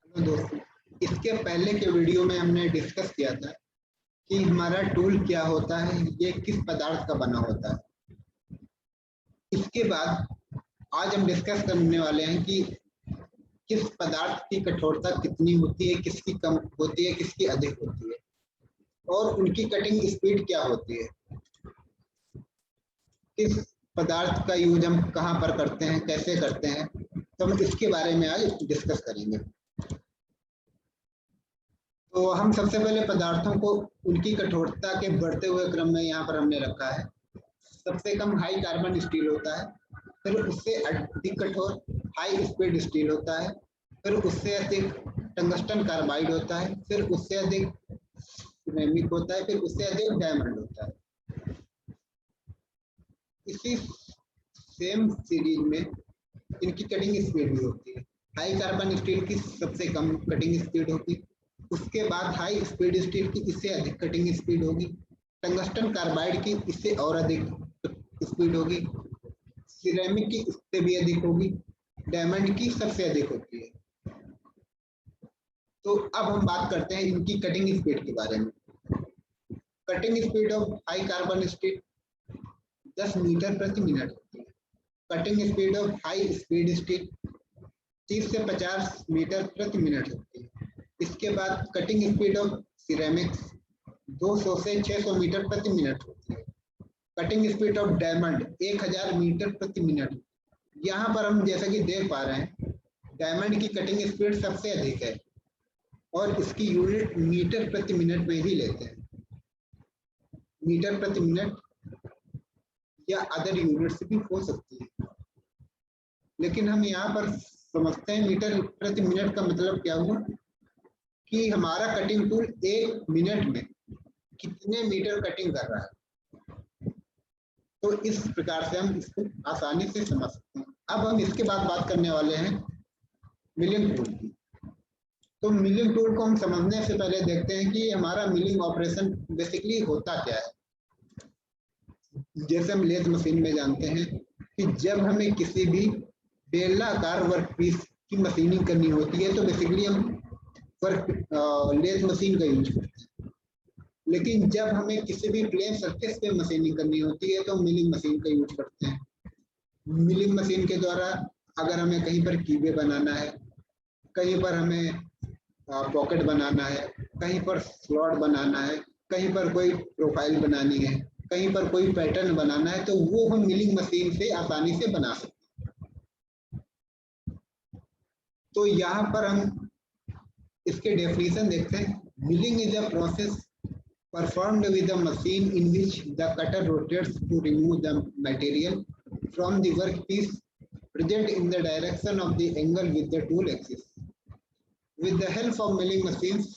Hello दोस्तों, इसके पहले के वीडियो में हमने डिस्कस किया था कि हमारा टूल क्या होता है, ये किस पदार्थ का बना होता है। इसके बाद आज हम डिस्कस करने वाले हैं कि किस पदार्थ की कठोरता कितनी होती है, किसकी कम होती है, किसकी अधिक होती है और उनकी कटिंग स्पीड क्या होती है। किस पदार्थ का यूज हम कहाँ पर करते हैं, कैसे करते हैं, तो हम इसके बारे में आज डिस्कस करेंगे। तो हम सबसे पहले पदार्थों को उनकी कठोरता के बढ़ते हुए क्रम में यहाँ पर हमने रखा है। सबसे कम हाई कार्बन स्टील होता है, फिर उससे अधिक कठोर हाई स्पीड स्टील होता है, फिर उससे अधिक टंगस्टन कार्बाइड होता है, फिर उससे अधिक सिरेमिक होता है, फिर उससे अधिक डायमंड होता है। इसी सेम सीरीज में इनकी कटिंग स्पीड भी होती है। हाई कार्बन स्टील की सबसे कम कटिंग स्पीड होगी, उसके बाद हाई स्पीड स्टील की इससे अधिक कटिंग स्पीड होगी, टंगस्टन कार्बाइड की इससे और अधिक स्पीड होगी, सिरेमिक की इससे भी अधिक होगी, डायमंड की सबसे अधिक होती है। तो अब हम बात करते हैं इनकी कटिंग स्पीड के बारे में। Cutting speed of high carbon steel 10 metre प्रति मिनट होती है। Cutting speed of high speed steel 30 से 50 मीटर प्रति मिनट होती है। इसके बाद कटिंग स्पीड ऑफ सिरेमिक्स 200 से 600 मीटर प्रति मिनट होती है। Cutting speed of diamond 1000 metre प्रति मिनट। यहाँ पर हम जैसा कि देख पा रहे हैं, डायमंड की कटिंग स्पीड सबसे अधिक है और इसकी यूनिट मीटर प्रति मिनट में ही लेते हैं। मीटर प्रति मिनट या अदर यूनिट से भी हो सकती है, लेकिन हम यहाँ पर समझते हैं मीटर प्रति मिनट का मतलब क्या हुआ कि हमारा कटिंग टूल 1 मिनट में कितने मीटर कटिंग कर रहा है। तो इस प्रकार से हम इसको आसानी से समझ सकते हैं। अब हम इसके बाद बात करने वाले हैं मिलिंग टूल की। तो मिलिंग टूल को हम समझने से पहले देखते हैं कि हमारा मिलिंग ऑपरेशन बेसिकली होता क्या है। जैसे हम लेथ मशीन में जानते हैं कि जब हमें किसी भी बेलनाकार वर्क पीस की मशीनिंग करनी होती है तो बेसिकली हम लेथ मशीन का यूज करते हैं, लेकिन जब हमें किसी भी प्लेन सरफेस पे मशीनिंग करनी होती है तो मिलिंग मशीन का यूज करते हैं। मिलिंग मशीन के द्वारा अगर हमें कहीं पर कीबे बनाना है, कहीं पर हमें पॉकेट बनाना है, कहीं पर स्लॉट बनाना है, कहीं पर कोई प्रोफाइल बनानी है, कहीं पर कोई पैटर्न बनाना है, तो वो हम मिलिंग मशीन से आसानी से बना सकते हैं। तो यहाँ पर हम इसके डेफिनेशन देखते हैं। Milling is a process performed with a machine in which the cutter rotates to remove the material from the workpiece present in the direction of the angle with the tool axis. With the help of milling machines,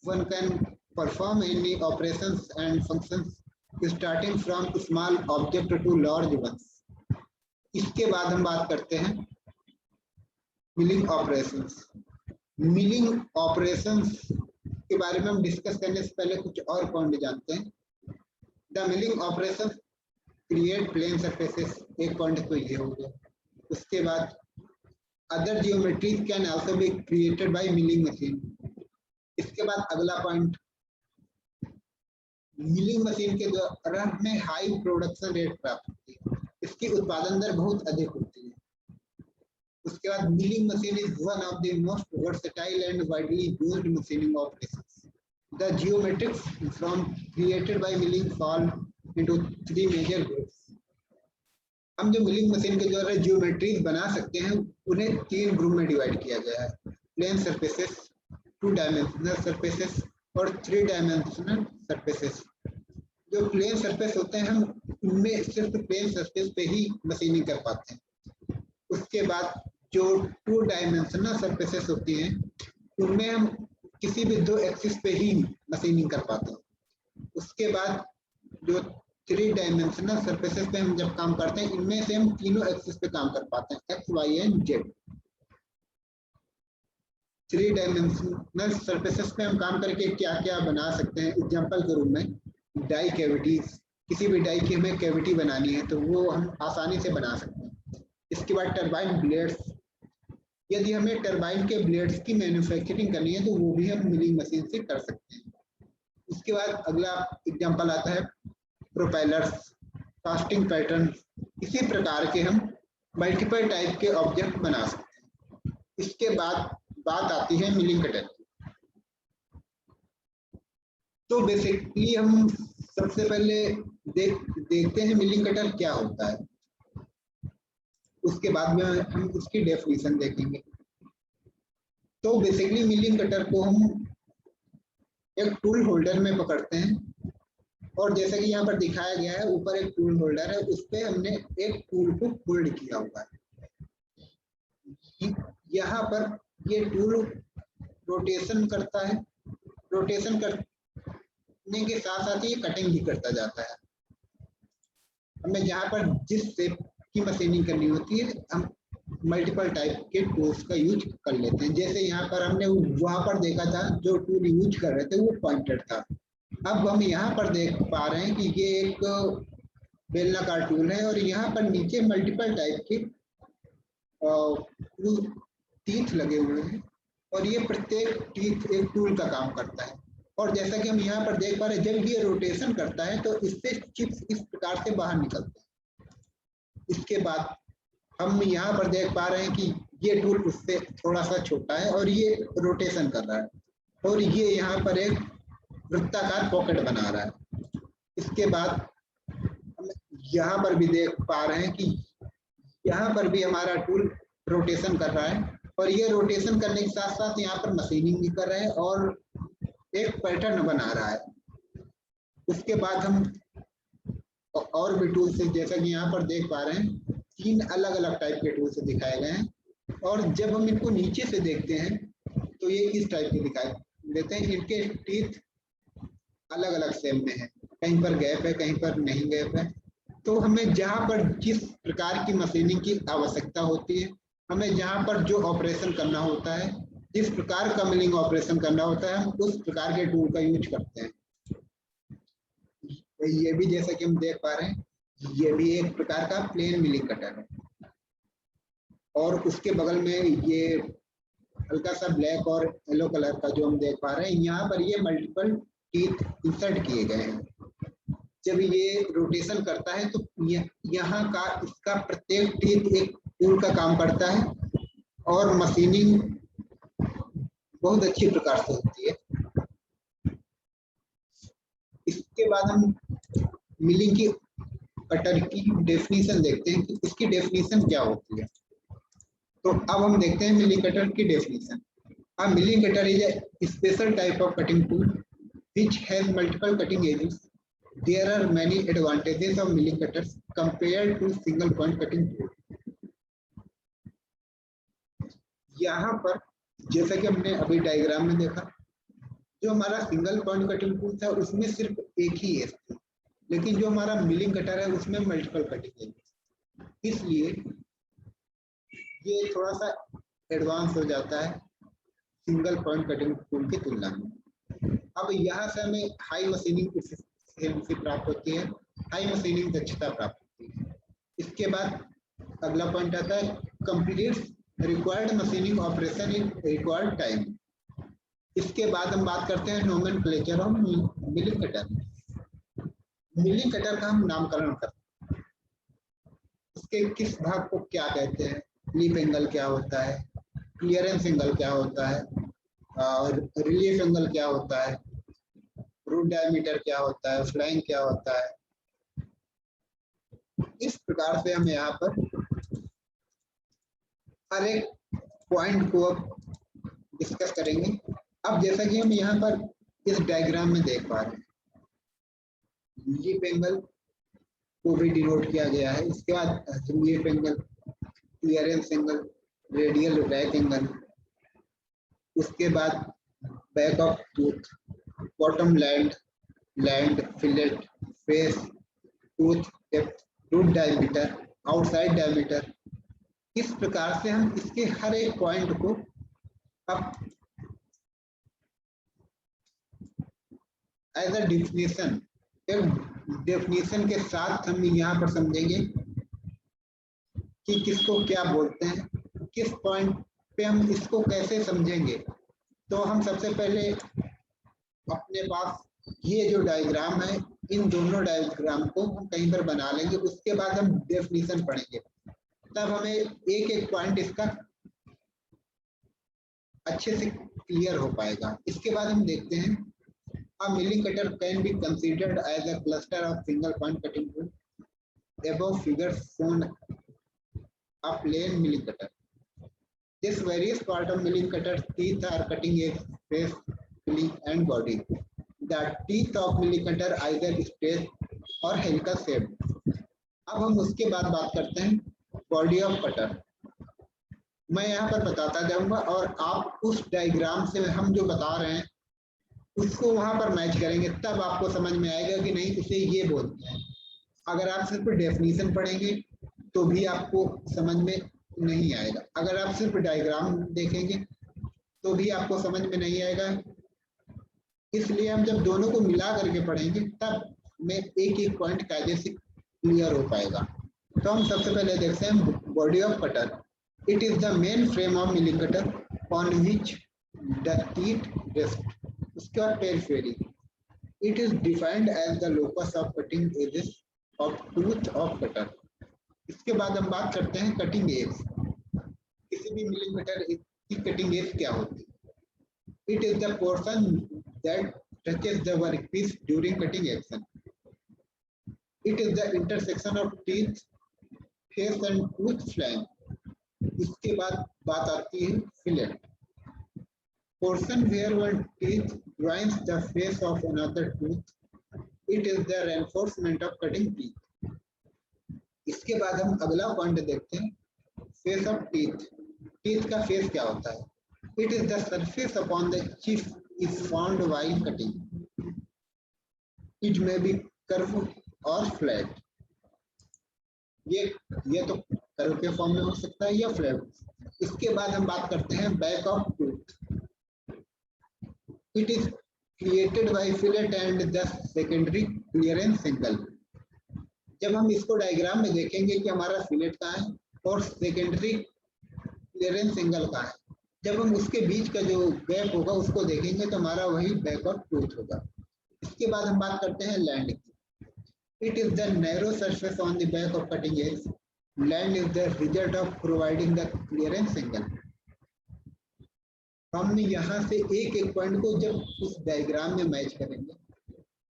one can perform any operations and functions starting from small object to large ones. इसके बाद हम बात करते हैं milling operations. Milling operations के बारे में हम डिस्कस करने से पहले कुछ और पॉइंट जानते हैं। The milling operation create plane surfaces, एक पॉइंट तो ये हो गया। उसके बाद other geometries can also be created by milling machine. इसके बाद अगला पॉइंट, मिलिंग मशीन के द्वारा हमें हाई प्रोडक्शन रेट प्राप्त होती है, इसकी उत्पादन दर बहुत अधिक होती है। उसके बाद milling machine is one of the most versatile and widely used machining operations. The geometrics from created by milling fall into 3 major groups. हम जो मिलिंग मशीन के द्वारा जियोमेट्रीज बना सकते हैं उन्हें 3 ग्रुप में डिवाइड किया गया है। प्लेन सरफेसेस, 2 डायमेंशनल सरफेसेस और 3 डायमेंशनल सरफेसेस। जो प्लेन सरफेस होते हैं हम उनमें सिर्फ प्लेन सरफेस पे ही मशीनिंग कर पाते हैं। उसके बाद जो 2 डायमेंशनल सरफेसेस होती हैं उनमें हम किसी भी 2 एक्सिस पे ही मशीनिंग कर पाते हैं। उसके बाद जो 3 डायमेंशनल सरफेसेस पे हम जब काम करते हैं, इनमें से हम तीनों एक्सिस पे काम कर पाते हैं, X, Y and Z. 3 dimensional surfaces पे हम काम करके क्या क्या बना सकते हैं। एग्जांपल के रूप में डाई कैविटीज, किसी भी डाई की हमें कैविटी बनानी है तो वो हम आसानी से बना सकते हैं। इसके बाद टरबाइन ब्लेड्स, यदि हमें टरबाइन के ब्लेड्स की मैन्युफैक्चरिंग करनी है तो वो भी हम मिलिंग मशीन से कर सकते हैं। उसके बाद अगला एग्जांपल आता है प्रोपेलर्स, कास्टिंग पैटर्न। इसी प्रकार के हम मल्टीपल टाइप के ऑब्जेक्ट बना सकते हैं। इसके बाद बात आती है मिलिंग कटर की। तो बेसिकली हम सबसे पहले देखते हैं मिलिंग कटर क्या होता है, उसके बाद में हम उसकी डेफिनेशन देखेंगे। तो बेसिकली मिलिंग कटर को हम एक टूल होल्डर में पकड़ते हैं और जैसा कि यहाँ पर दिखाया गया है, ऊपर एक टूल होल्डर है, उस पर हमने एक टूल को होल्ड किया हुआ है। यहाँ पर ये टूल रोटेशन करता है, रोटेशन करने के साथ साथ ये कटिंग भी करता जाता है। हमें जहाँ पर जिस शेप की मशीनिंग करनी होती है हम मल्टीपल टाइप के टूल्स का यूज कर लेते हैं। जैसे यहाँ पर हमने वहां पर देखा था जो टूल यूज कर रहे थे वो पॉइंटर था। अब हम यहाँ पर देख पा रहे हैं कि ये एक बेलनाकार टूल है और यहाँ पर नीचे मल्टीपल टाइप के टीथ लगे हुए हैं और ये प्रत्येक टीथ एक टूल का काम करता है। और जैसा कि हम यहाँ पर देख पा रहे हैं, जब ये रोटेशन करता है तो इससे चिप्स इस प्रकार से बाहर निकलते हैं। इसके बाद हम यहाँ पर देख पा रहे हैं कि ये टूल उससे थोड़ा सा छोटा है और ये रोटेशन कर रहा है और ये यहाँ पर एक वृत्ताकार पॉकेट बना रहा है। इसके बाद हम यहाँ पर भी देख पा रहे हैं कि यहाँ पर भी हमारा टूल रोटेशन कर रहा है और ये रोटेशन करने के साथ साथ यहाँ पर मशीनिंग भी कर रहे हैं और एक पैटर्न बना रहा है। उसके बाद हम और भी टूल से, जैसा कि यहाँ पर देख पा रहे हैं, 3 अलग अलग टाइप के टूल से दिखाए गए हैं और जब हम इनको नीचे से देखते हैं तो ये इस टाइप के दिखाई देते हैं। इनके टीथ अलग अलग शेप में है, कहीं पर गैप है, कहीं पर नहीं गैप है। तो हमें जहाँ पर जिस प्रकार की मशीनिंग की आवश्यकता होती है, हमें जहाँ पर जो ऑपरेशन करना होता है, जिस प्रकार का मिलिंग ऑपरेशन करना होता है, हम उस प्रकार के टूल का यूज करते हैं। ये भी जैसा कि हम देख पा रहे हैं, ये भी एक प्रकार का प्लेन मिलिंग कटर है और उसके बगल में ये हल्का सा ब्लैक और येलो कलर का जो हम देख पा रहे हैं, यहाँ पर ये मल्टीपल टीथ इंसर्ट किए गए हैं। जब ये रोटेशन करता है तो यहाँ का इसका प्रत्येक टीथ एक टूल का काम करता है और मशीनिंग बहुत अच्छी प्रकार से होती है। इसके बाद हम मिलिंग की कटर की डेफिनेशन देखते हैं कि इसकी डेफिनेशन क्या होती है। तो अब हम देखते हैं मिलिंग कटर की definition. A milling cutter is a special type of cutting tool which has multiple cutting edges. There are many advantages of milling cutters compared to single point cutting tool. यहाँ पर जैसा कि हमने अभी diagram में देखा, जो हमारा सिंगल पॉइंट कटिंग टूल था उसमें सिर्फ एक ही एज थी, लेकिन जो हमारा मिलिंग कटर है उसमें मल्टीपल कटिंग एज, इसलिए ये थोड़ा सा एडवांस हो जाता है सिंगल पॉइंट कटिंग टूल की तुलना में। अब यहाँ से हमें हाई मशीनिंग एफिशिएंसी प्राप्त होती है, हाई मशीनिंग दक्षता प्राप्त होती है। इसके बाद अगला पॉइंट आता है complete required machining operation in required time. इसके बाद हम बात करते हैं nomenclature of milling cutter. Milling cutter का हम नामकरण करते हैं, उसके किस भाग को क्या कहते हैं, लीप एंगल क्या होता है, क्लियरेंस एंगल क्या होता है, और रिलीफ एंगल क्या होता है, रूट डायमीटर क्या होता है, फ्लाइंग क्या होता है। इस प्रकार से हम यहाँ पर हर एक पॉइंट को डिस्कस करेंगे। अब जैसा कि हम यहाँ पर इस डायग्राम में देख पा रहे हैं, लीप एंगल को भी डिनोट किया गया है। इसके बाद relief angle, clearance angle, radial rake angle, उसके बाद back of tooth, bottom land fillet, face, tooth depth, root diameter, outside diameter. इस प्रकार से हम इसके हर एक पॉइंट को अब एज अ डेफिनेशन, एक डेफिनेशन के साथ हम यहाँ पर समझेंगे कि किसको क्या बोलते हैं, किस पॉइंट पे हम इसको कैसे समझेंगे, तो हम सबसे पहले अपने पास ये जो डायग्राम है, इन दोनों डायग्राम को हम कहीं पर बना लेंगे, उसके बाद हम डेफिनेशन पढ़ेंगे, तब हमें एक एक पॉइंट इसका अच्छे से क्लियर हो पाएगा। इसके बाद हम देखते हैं a milling cutter can be considered as a cluster of single point cutting tool. Above figures shown a plain milling cutter. This various part of milling cutter teeth are cutting edge, face, pulley and body. The teeth of milling cutter either straight or helical shaped. अब हम उसके बाद बात करते हैं body of cutter. मैं यहाँ पर बताता जाऊंगा और आप उस डायग्राम से हम जो बता रहे हैं उसको वहां पर मैच करेंगे, तब आपको समझ में आएगा कि नहीं इसे ये बोलते हैं। अगर आप सिर्फ डेफिनेशन पढ़ेंगे तो भी आपको समझ में नहीं आएगा, अगर आप सिर्फ डायग्राम देखेंगे तो भी आपको समझ में नहीं आएगा। इसलिए हम जब दोनों को मिला करके पढ़ेंगे तब में एक एक पॉइंट कायदे से क्लियर हो पाएगा। तो हम सबसे पहले देखते हैं body of cutter. It is the main frame of milling cutter on which the teeth rest. उसके बाद periphery. It is defined as the locus of cutting edges of tooth of cutter. इसके बाद हम बात करते हैं कटिंग एज। किसी भी मिलिंग कटर की कटिंग एज क्या होती है? It is the portion that touches the workpiece during cutting action. It is the intersection of teeth, face and tooth flank. इसके बाद बात आती है fillet. Portion where one teeth joins the face of another tooth. It is the reinforcement of cutting teeth. इसके बाद हम अगला point देखते हैं फेस ऑफ टीथ। टीथ का फेस क्या होता है? It is the surface upon the which is found while cutting. It may be curved or flat. ये तो कर्व के फॉर्म में हो सकता है या फ्लैट। इसके बाद हम बात करते हैं back of tooth. It is created by fillet and the secondary clearance angle. जब हम इसको डायग्राम में देखेंगे कि हमारा फिलेट कहाँ है और सेकेंडरी क्लियरेंस एंगल कहाँ है, जब हम उसके बीच का जो गैप होगा उसको देखेंगे तो हमारा वही बैक ऑफ टूथ होगा। इसके बाद हम बात करते हैं लैंड की। It is the narrow surface on the back of cutting edge. Land is the result of providing the clearance angle. हम यहाँ से एक एक पॉइंट को जब उस डायग्राम में मैच करेंगे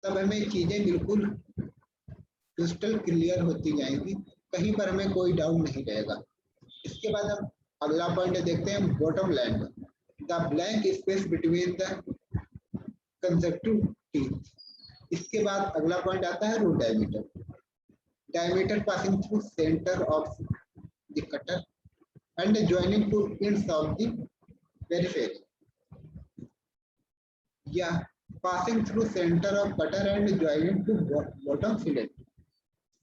तब हमें चीजें बिल्कुल क्रिस्टल क्लियर होती जाएंगी, कहीं पर हमें कोई डाउट नहीं रहेगा। इसके बाद हम अगला पॉइंट देखते हैं bottom land. The blank space between the conjunctive teeth. इसके बाद अगला पॉइंट आता है root diameter. Diameter passing through centre of the cutter and joining two ends of the periphery. Yeah, passing through center of cutter and joining to bottom fillet.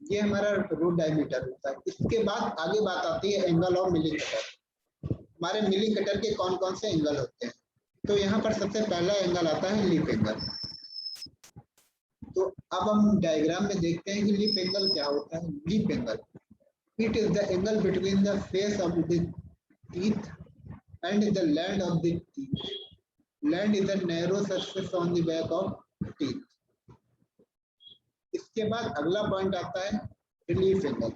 ये हमारा root diameter होता है। इसके बाद आगे बात आती है एंगल ऑफ मिलिंग कटर। हमारे मिलिंग कटर के कौन कौन से एंगल होते हैं? तो यहाँ पर सबसे पहला एंगल आता है लीफ एंगल। तो अब हम डायग्राम में देखते हैं कि लीफ एंगल क्या होता है। Leaf angle, it is the angle between the face of the teeth and the land of the teeth. Land is a narrow surface on the back of teeth. इसके बाद अगला पॉइंट आता है relief angle.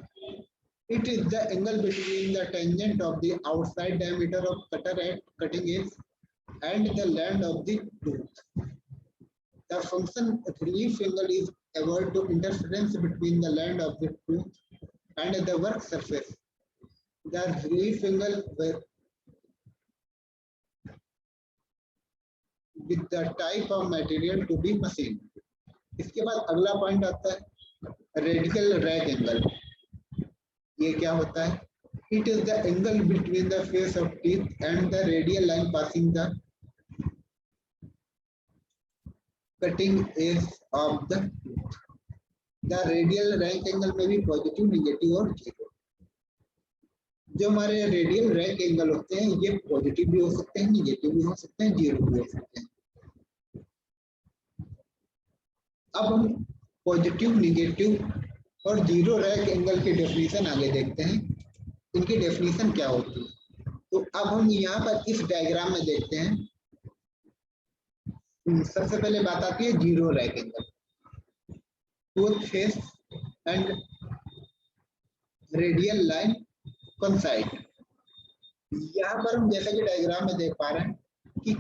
It is the angle between the tangent of the outside diameter of cutter at cutting edge and the land of the tooth. The function relief angle is equal to interference between the land of the tooth and the work surface. The relief angle with the type of material to be machined. इसके बाद अगला point आता है radical rack angle. ये क्या होता है? It is the angle between the face of teeth and the radial line passing the cutting edge of the tooth. The radial rank angle में भी पॉजिटिव, निगेटिव और जीरो। जो हमारे रेडियल रैक एंगल होते हैं ये पॉजिटिव भी हो सकते हैं, निगेटिव भी हो सकते हैं, जीरो भी हो सकते हैं। अब हम पॉजिटिव, निगेटिव और जीरो रैक एंगल की डेफिनेशन आगे देखते हैं। इनकी डेफिनेशन क्या होती है? तो अब हम यहाँ पर इस डायग्राम में देखते हैं, सबसे पहले बात आती है zero rack angle, tooth face and radial line coincide. यहाँ पर हम जैसा कि डायग्राम में देख पा रहे हैं कि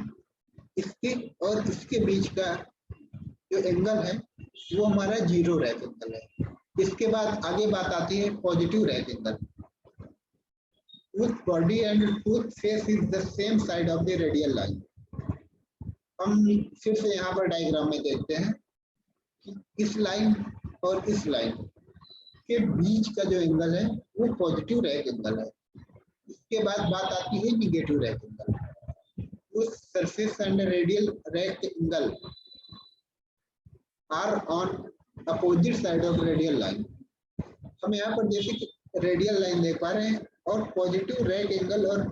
इसके और इसके बीच का जो एंगल है वो हमारा जीरो रैक एंगल है। इसके बाद आगे बात आती है positive rack angle. Tooth body and tooth face is the same side of the radial line. हम फिर से यहाँ पर डायग्राम में देखते हैं कि इस लाइन और इस लाइन के बीच का जो एंगल है वो पॉजिटिव रैक एंगल है। इसके बाद बात आती है निगेटिव रैक एंगल। उस surface and radial rake angle are on opposite side of radial line. हम यहाँ पर जैसे कि रेडियल लाइन देख पा रहे हैं और पॉजिटिव रैक एंगल और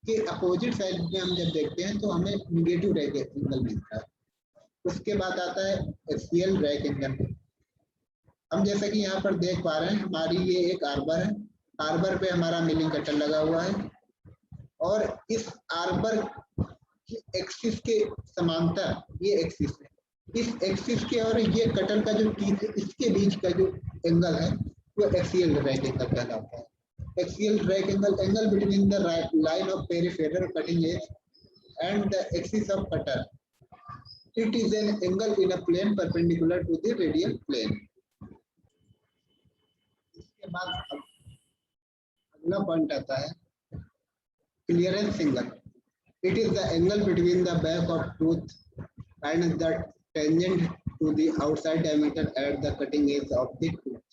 के अपोजिट साइड में हम जब देखते हैं तो हमें निगेटिव रैक एंगल मिलता है। उसके बाद आता है एक्सियल रैक एंगल। हम जैसा कि यहाँ पर देख पा रहे हैं, हमारी ये एक आर्बर है, आर्बर पे हमारा मिलिंग कटर लगा हुआ है और इस आर्बर की एक्सिस के समांतर ये एक्सिस है, इस एक्सिस के और ये कटर का जो टीथ है इसके बीच का जो एंगल है वो एक्सियल रैक एंगल कहलाता है। Axial rake angle between the line of peripheral cutting edge and the axis of cutter. It is an angle in a plane perpendicular to the radial plane. इसके बाद अगला point आता है clearance angle. It is the angle between the back of tooth and the tangent to the outside diameter at the cutting edge of the tooth.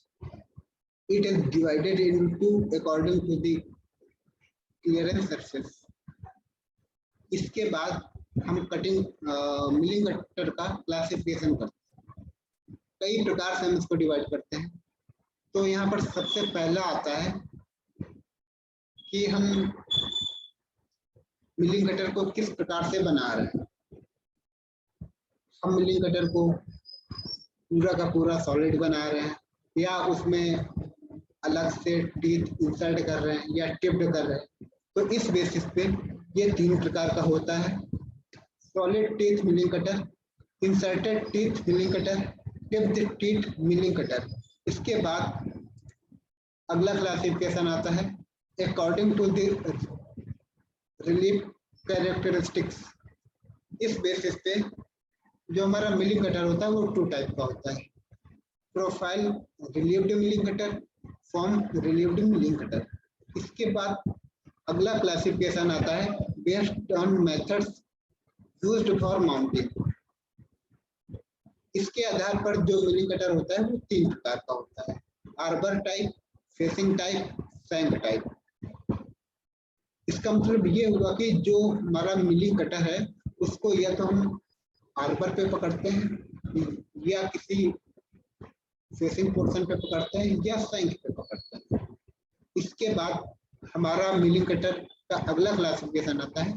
It is divided into according to the clearance surface. इसके बाद हम cutting milling cutter का classification करते हैं। कई प्रकार से हम इसको डिवाइड करते हैं। तो यहाँ पर सबसे पहला आता है कि हम मिलिंग कटर को किस प्रकार से बना रहे हैं। हम मिलिंग कटर को पूरा का पूरा सॉलिड बना रहे हैं या उसमें अलग से टीथ इंसर्ट कर रहे हैं या टिप्ड कर रहे हैं। तो इस बेसिस पे ये तीन प्रकार का होता है, solid teeth milling cutter, inserted teeth milling cutter, tipped teeth milling cutter. इसके बाद अगला क्लासिफिकेशन आता है according to the relief characteristics. इस बेसिस पे जो हमारा मिलिंग कटर होता है वो टू टाइप का होता है, profile relieved milling cutter, form relieved milling cutter. इसके बाद अगला क्लासिफिकेशन आता है based on methods used for mounting. इसके आधार पर जो मिलिंग कटर होता है वो तीन प्रकार का होता है, arbor type, facing type, shank type. इसका मतलब ये हुआ कि जो हमारा मिलिंग कटर है उसको या तो हम आर्बर पे पकड़ते हैं या किसी फेसिंग पोर्शन पे पकड़ते हैं या सैंक पे पकड़ते हैं। इसके बाद हमारा मिलिंग कटर का अगला क्लासिफिकेशन आता है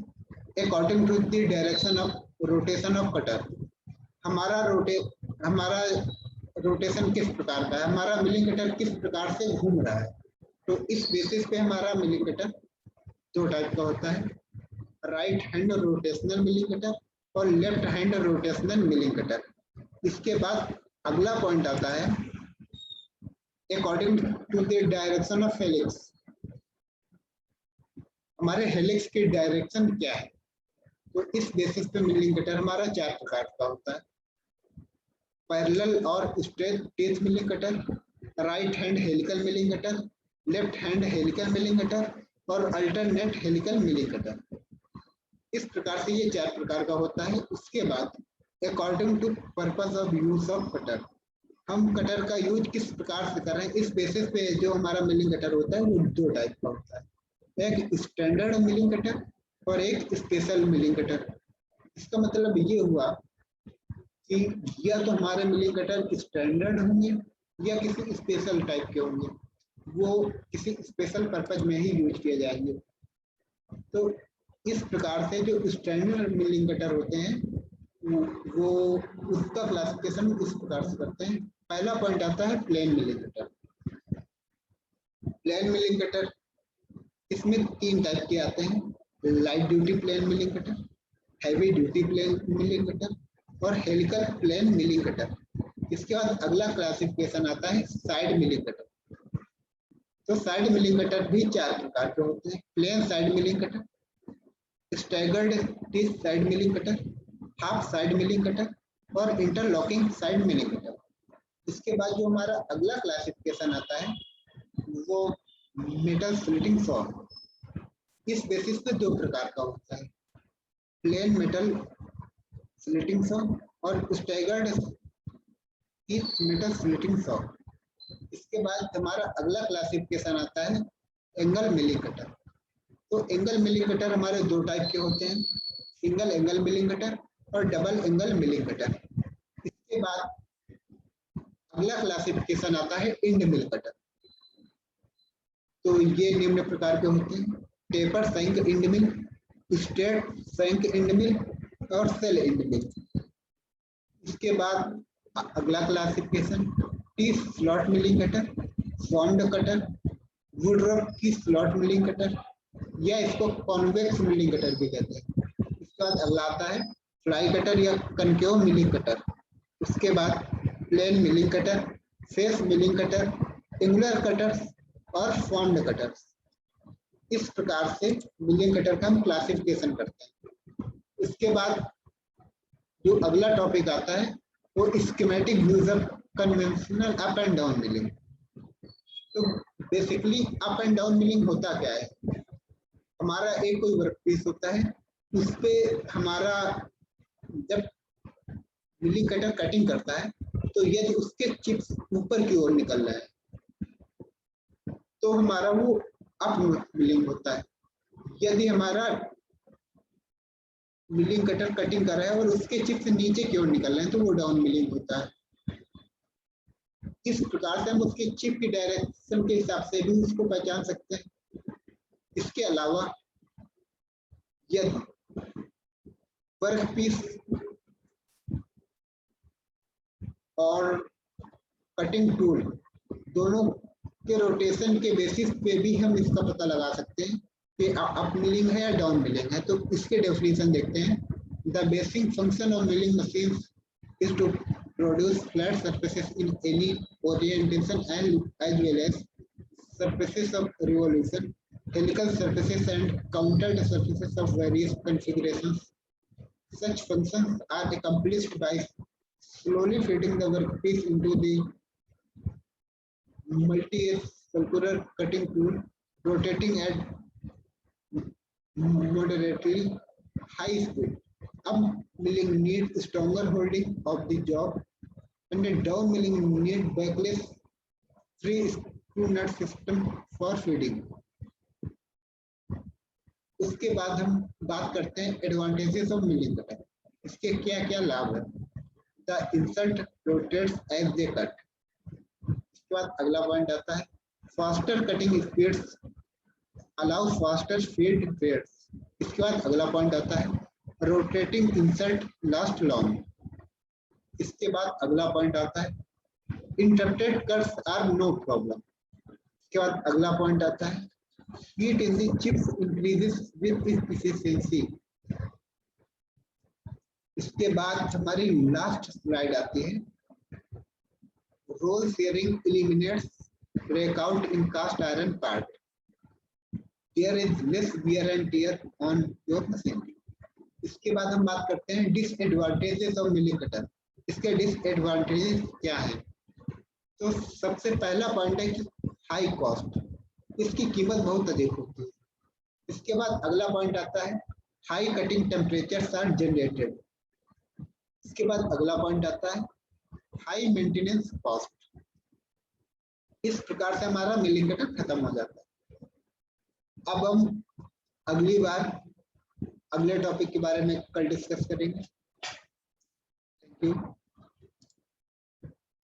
according to the direction of rotation of cutter. हमारा रोटेशन किस प्रकार का है, हमारा मिलिंग कटर किस प्रकार से घूम रहा है। तो इस बेसिस पे हमारा मिलिंग कटर दो टाइप का होता है, right hand rotational milling cutter और left hand rotational milling cutter. इसके बाद अगला पॉइंट आता है according to the direction of helix. हमारे हेलिक्स की डायरेक्शन क्या है, तो इस बेसिस पे मिलिंग कटर हमारा चार प्रकार का होता है, पैरेलल और straight teeth milling cutter, right hand helical milling cutter, left hand helical milling cutter और अल्टरनेट हेलिकल मिलिंग कटर। इस प्रकार से ये चार प्रकार का होता है। उसके बाद according to purpose of use of cutter, हम कटर का यूज किस प्रकार से कर रहे हैं, इस बेसिस पे जो हमारा मिलिंग कटर होता है वो दो टाइप का होता है, एक स्टैंडर्ड मिलिंग कटर और एक स्पेशल मिलिंग कटर। इसका मतलब ये हुआ कि या तो हमारे मिलिंग कटर स्टैंडर्ड होंगे या किसी स्पेशल टाइप के होंगे, वो किसी स्पेशल पर्पज में ही यूज किए जाएंगे। तो इस प्रकार से जो स्टैंडर्ड मिलिंग कटर होते हैं वो उसका क्लासिफिकेशन इस प्रकार से करते हैं। पहला पॉइंट आता है plain milling cutter. Plain milling cutter इसमें 3 टाइप के आते हैं, light duty plain milling cutter, heavy duty plain milling cutter और हेलिकल प्लेन मिलिंग कटर। इसके बाद अगला क्लासिफिकेशन आता है साइड मिलिंग कटर। तो साइड मिलिंग कटर भी 4 प्रकार के होते हैं, plain side milling cutter, staggered teeth side milling cutter, half side milling cutter और इंटरलॉकिंग साइड मिलिंग कटर। इसके बाद जो हमारा अगला क्लासिफिकेशन आता है वो मेटल स्प्लिटिंग सॉ। इस बेसिस पे 2 प्रकार का होता है, प्लेन मेटल स्प्लिटिंग सॉ और staggered teeth metal splitting saw. इसके बाद हमारा अगला क्लासिफिकेशन आता है एंगल मिलिंग कटर। तो एंगल मिलिंग कटर हमारे 2 टाइप के होते हैं, सिंगल एंगल मिलिंग कटर और डबल एंगल मिलिंग कटर। इसके बाद अगला क्लासिफिकेशन आता है इंड मिल कटर। तो ये निम्न प्रकार के होते हैं, टेपर सैंक इंड मिल, स्ट्रेट सैंक इंड मिल और सेल इंड मिल। इसके बाद अगला classification T slot milling cutter, formed cutter, woodwork की स्लॉट मिलिंग कटर या इसको कॉन्वेक्स मिलिंग कटर भी कहते हैं। इसके बाद अगला आता है फ्लाई कटर या कनकेव मिलिंग कटर। उसके बाद plain milling cutter, face milling cutter, angular cutter और फॉर्म्ड कटर। इस प्रकार से मिलिंग कटर का हम क्लासिफिकेशन करते हैं। इसके बाद जो अगला टॉपिक आता है वो schematic use of conventional up and down milling. तो basically up and down milling होता क्या है, हमारा एक कोई वर्कपीस होता है, उस पे हमारा जब मिलिंग कटर कटिंग करता है तो यदि उसके चिप्स ऊपर की ओर निकल रहा है तो हमारा वो अप मिलिंग होता है। यदि हमारा मिलिंग कटर कटिंग कर रहा है और उसके चिप्स नीचे की ओर निकल रहे हैं तो वो डाउन मिलिंग होता है। इस प्रकार से हम उसके चिप की डायरेक्शन के हिसाब से भी उसको पहचान सकते हैं। इसके अलावा यदि वर्कपीस और कटिंग टूल दोनों के रोटेशन के बेसिस पे भी हम इसका पता लगा सकते हैं कि अप मिलिंग है या डाउन मिलिंग है। तो इसके डेफिनेशन देखते हैं, the basic function of milling machine is to produce flat surfaces in any orientation and as well as surfaces of revolution, helical surfaces and countered surfaces of various configurations. Such functions are accomplished by slowly feeding the workpiece into the multi-edge circular cutting tool, rotating at moderately high speed. Up milling needs stronger holding of the job, and the down milling needs backless free screw nut system for feeding. उसके बाद हम बात करते हैं advantages of milling cutter. इसके क्या क्या लाभ है। The insert rotates as they cut. इसके बाद अगला पॉइंट आता है faster cutting speeds allow faster feed rates. इसके बाद अगला पॉइंट आता है रोटेटिंग इंसर्ट लास्ट लॉन्ग। इसके बाद अगला पॉइंट आता है interrupted cuts are no problem. इसके बाद अगला पॉइंट आता है heat in the chips increases with efficiency। इसके बाद हमारी लास्ट स्लाइड आती है roll shearing eliminates breakout in cast iron part, there is less wear and tear on your machinery. इसके बाद हम बात करते हैं डिसएडवांटेजेस ऑफ मिलिंग कटर। इसके डिसएडवांटेजेस क्या है। तो सबसे पहला पॉइंट है कि हाई कॉस्ट, इसकी कीमत बहुत अधिक होती है। इसके बाद अगला पॉइंट आता है high cutting temperatures are generated. इसके बाद अगला पॉइंट आता है हाई मेंटेनेंस कॉस्ट। इस प्रकार से हमारा मिलिंग कटर खत्म हो जाता है। अब हम अगली बार अगले टॉपिक के बारे में कल डिस्कस करेंगे। Thank you.